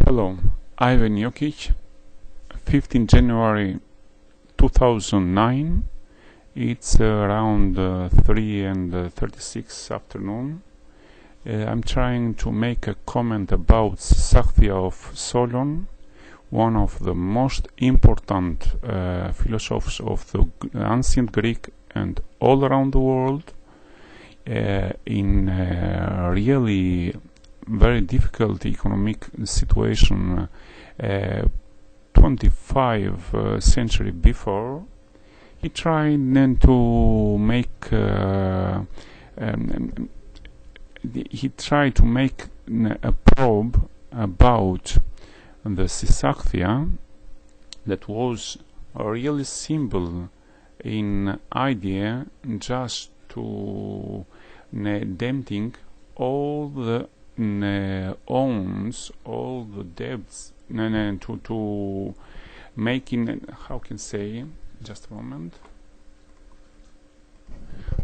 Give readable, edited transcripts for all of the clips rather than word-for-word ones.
Hello, Ivan Jokic, 15 January 2009. It's around 3:36 afternoon. I'm trying to make a comment about Seisahthia of Solon, one of the most important philosophers of the ancient Greek and all around the world, in a really very difficult economic situation 25 century before. He tried then to make a probe about the Seisahthia that was a really simple in idea, just to emptying all the owns, all the debts, to making, how can say, just a moment.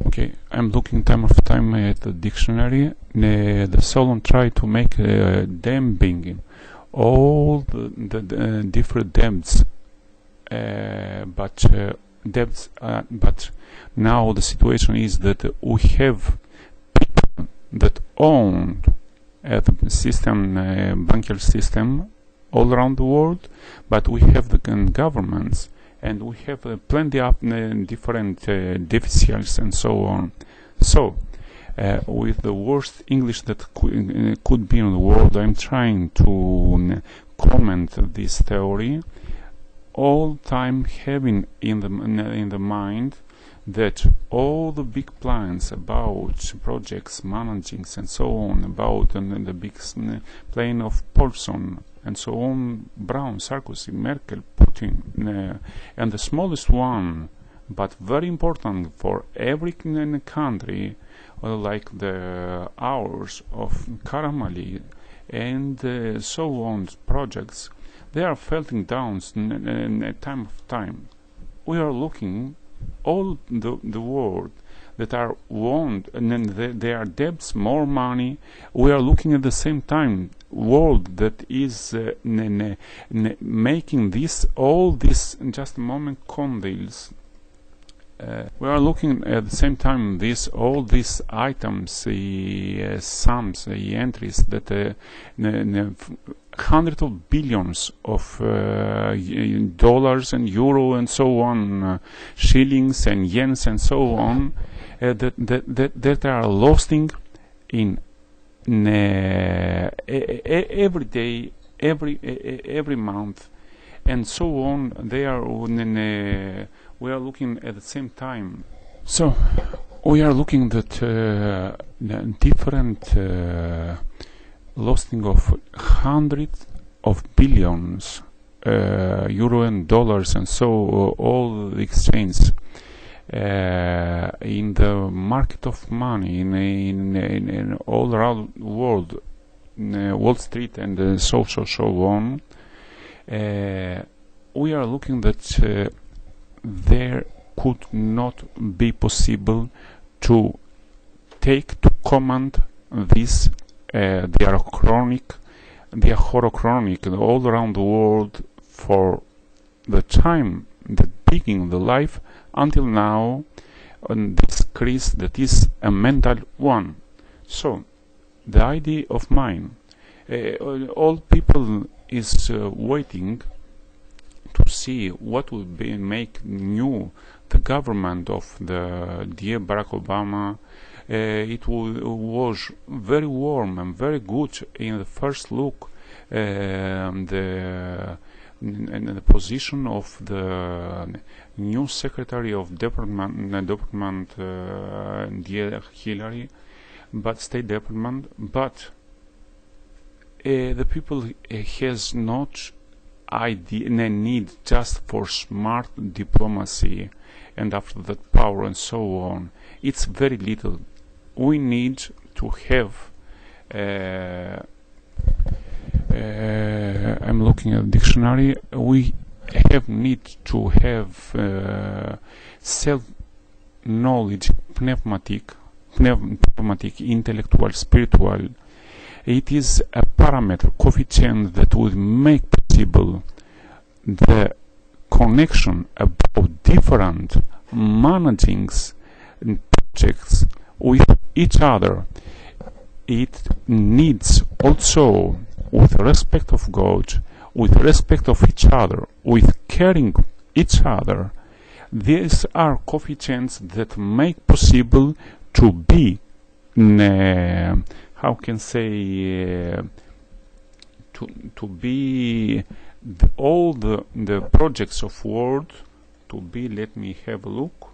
Okay, I'm looking time of time at the dictionary. The Solon tried to make damping all the different debts, but now the situation is that we have people that own the system, banking system all around the world, but we have the governments, and we have plenty of different deficits and so on. So, with the worst English that could be in the world, I'm trying to comment this theory, all time having in the mind that all the big plans about projects, managing and so on, about the big plane of Paulson and so on, Brown, Sarkozy, Merkel, Putin, and the smallest one, but very important for every country, like the ours of Karamali and so on projects, they are falling down time of time. We are looking all the world that are want, and then they are debts, more money. We are looking at the same time world that is making this, all this, just a moment, condeals. We are looking at the same time this, all these items, sums, entries that hundreds of billions of dollars and euro and so on, shillings and yens and so on, that are losing in every day, every month, and so on. They are we are looking at the same time. So we are looking at different losing of hundreds of billions euro and dollars, and so all the exchange in the market of money in all around the world, Wall Street and so on. We are looking that there could not be possible to take to command this. They are chronic, all around the world for the time, the beginning of the life until now, on this crise that is a mental one. So the idea of mine, all people is waiting to see what will be make new the government of the dear Barack Obama. It was very warm and very good in the first look, the position of the new Secretary of Department, dear Hillary, but State Department, but the people has not idea need just for smart diplomacy and after that power and so on. It's very little. We need to have I'm looking at the dictionary. We need to have self-knowledge, pneumatic, intellectual, spiritual, It is a parameter, coefficient, that will make possible the connection about different managings and projects with each other. It needs also, with respect of God, with respect of each other, with caring each other. These are coefficients that make possible to be, how can say, to be all the projects of world to be. Let me have a look.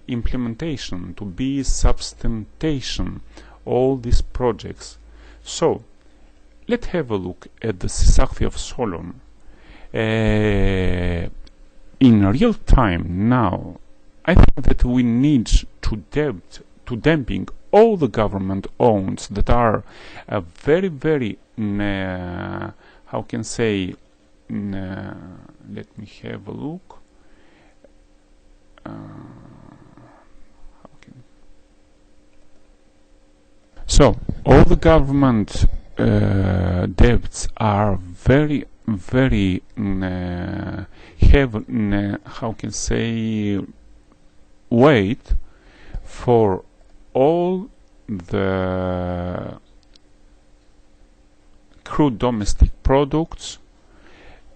Implementation, to be substantiation, all these projects. So let's have a look at the Seisahthia of Solon. In real time now, I think that we need to damping all the government owns that are very, very, how can say, let me have a look. So all the government debts are very, very have, how can say, weight for all the crude domestic products,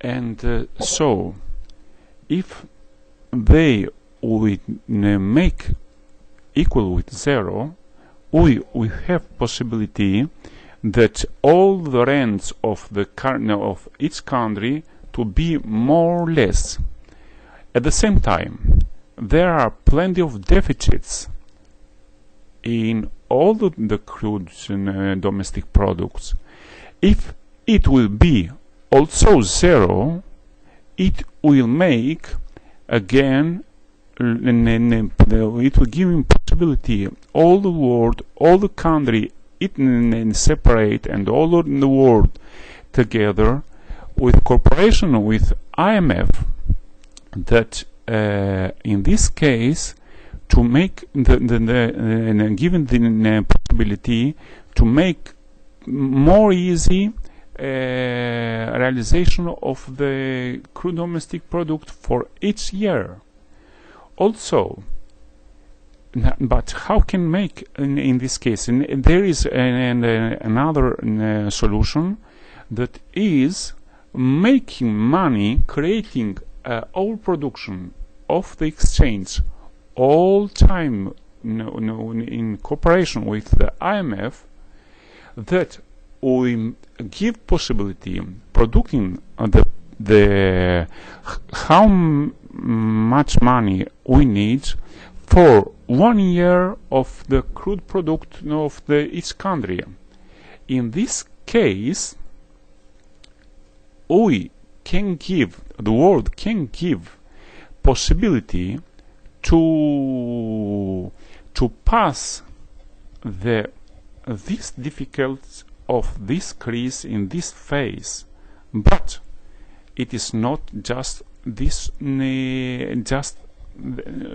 and so if they would make equal with zero, we have possibility that all the rents of the of each country to be more or less. At the same time, there are plenty of deficits in all the crude domestic products. If it will be also zero, it will make again, it will give him possibility all the world, all the country, it separate, and all of the world together with cooperation with IMF, that in this case to make given the possibility to make more easy realization of the crude domestic product for each year. Also, but how can make in this case? And there is another solution, that is making money, creating all production of the exchange all time in cooperation with the IMF, that we give possibility producing the how much money we need for 1 year of the crude product of each country. In this case, we can give, the world can give possibility to pass this difficult of this crisis in this phase. But it is not just this, just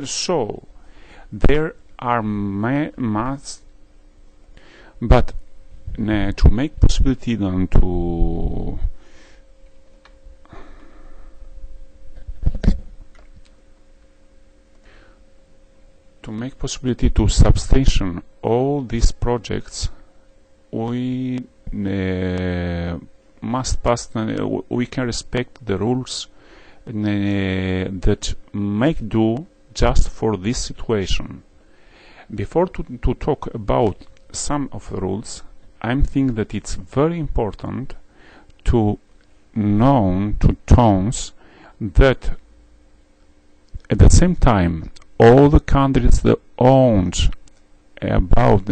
so there are must, but to make possibility then to make possibility to substantiate all these projects, we must pass, we can respect the rules that make do just for this situation. Before to talk about some of the rules, I think that it's very important to know to tones that at the same time all the countries that owns about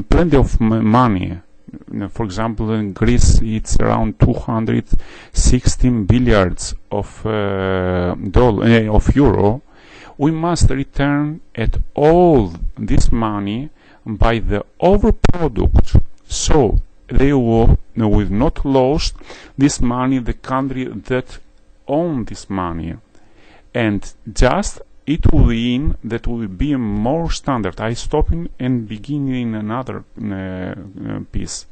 plenty of money. For example, in Greece, it's around 216 billions of euro. We must return at all this money by the overproduct, so they will not lose this money the country that own this money, and just it will mean that will be more standard. I stop and begin in another piece.